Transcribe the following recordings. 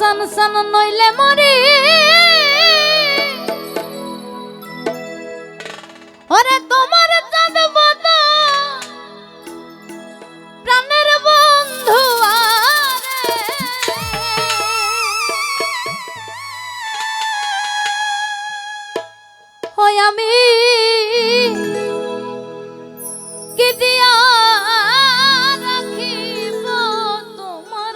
সান সান নইলে মরি ওরে তোমার চাঁদ বদ প্রাণের বন্ধু হয় আমি কি দিয়া রাখিব তোমার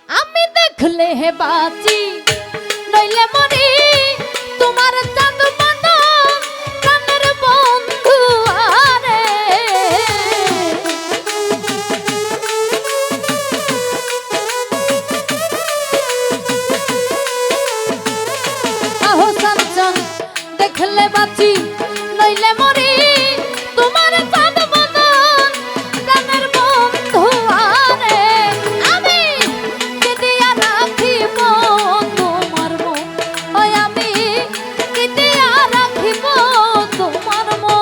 আমি দেখলে হে বাঁচি নইলে মরি তোমার চাঁদ বাঁধা প্রাণের বন্ধু আরে আহো সানচান দেখলে বাঁচি নইলে মরি তোমার চাঁদ বাঁধা প্রাণের বন্ধু আরে আমি কি দিয়া রাখিব তোমার মন ওই আমি কি দিয়া রাখিব তোমার মন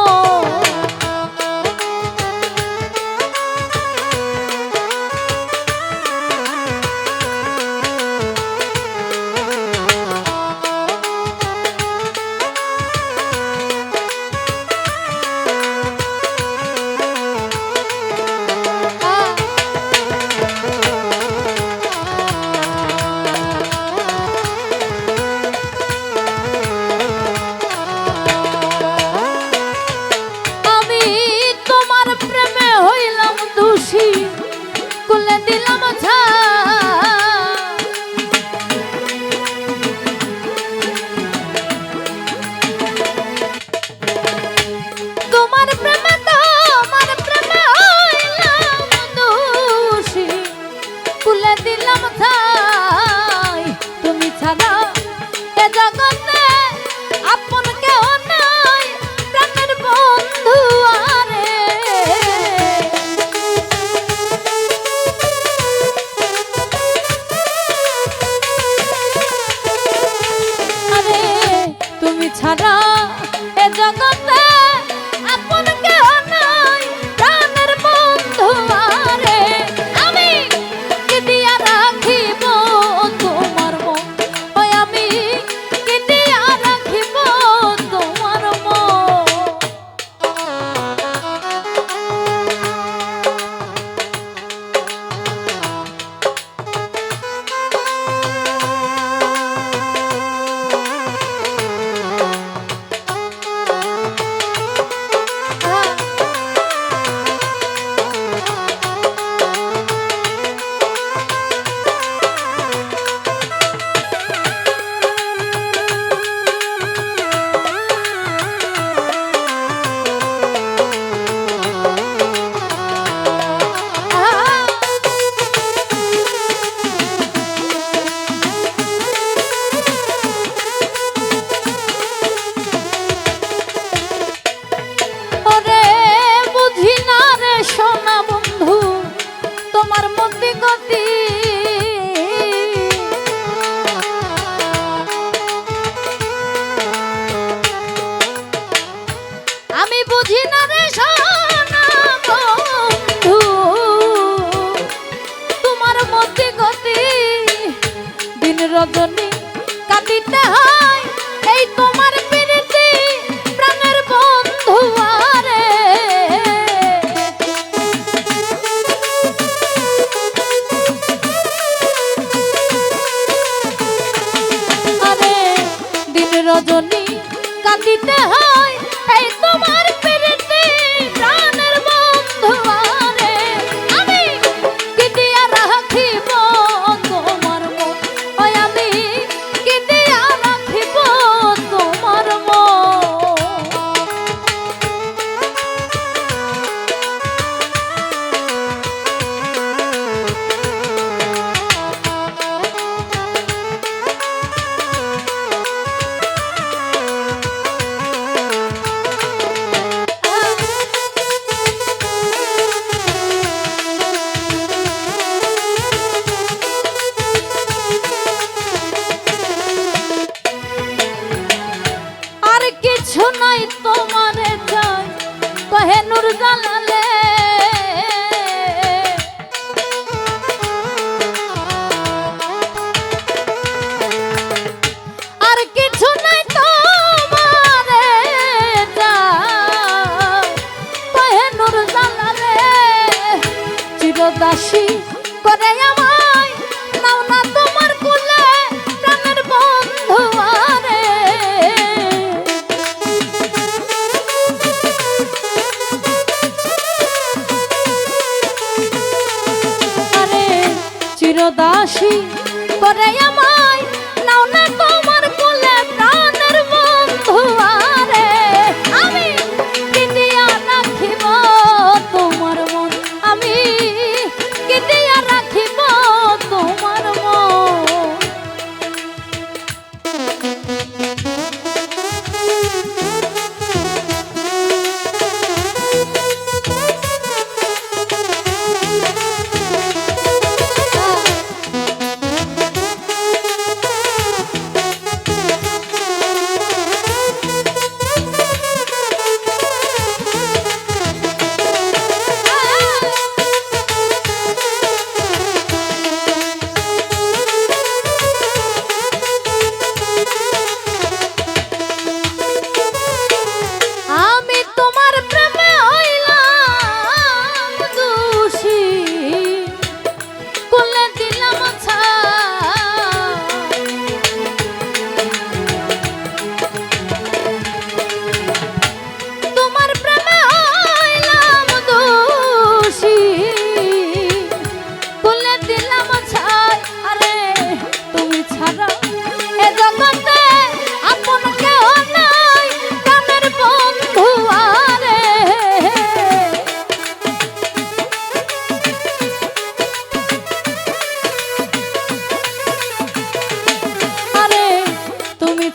আমি তোমার প্রেমে হইলাম দোষী কুলে দিলাম তোমার প্রেমে হইলাম দোষী কুলে দিলাম ছাই তুমি ছাড়া এ জগতে আপন কেউ নাই প্রাণের বন্ধু আরে আরে তুমি ছাড়া এ জগতে আপন কেউ নাই প্রাণের বন্ধু আরে আমি কি দিয়া রাখিব তোমার মন ওই আমি কি দিয়া রাখিব তোমার মন ওরে বুঝি না রে সোনা বন্ধু তোমার মতি গতি আমি বুঝি না রে সোনা বন্ধু তোমার মতি গতি দিন রজনী কাটিতে হয় এই তোমার প্রীতি প্রাণের বন্ধু আরে আরে দিন রজনী কাটিতে হয় এই তোমার প্রীতি প্রাণের বন্ধু আরে আমি কি দিয়া রাখিব তোমার মন ওই আমি কি দিয়া রাখিব তোমার মন ওরে আমায় নাও না তোমার কোলে প্রাণের বন্ধু আরে আমি কি দিয়া রাখিব তোমার মন আমি কি দিয়া রাখিব তোমার মন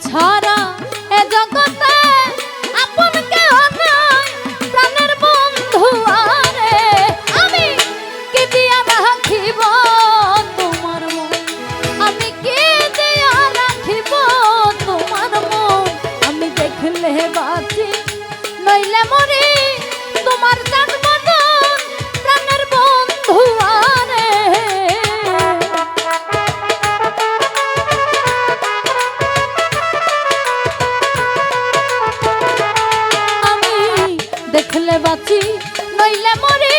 ছাড়া এ জগতে আপন কেহ নাই প্রাণের বন্ধু আরে আমি কি দিয়া রাখিব তোমার মন আমি কি দিয়া রাখিব তোমার মন আমি দেখলে বাঁচি নইলে মরি তোমার চাঁদ বদন প্রাণের বন্ধু আরে দেখলে বাঁচি নইলে মরি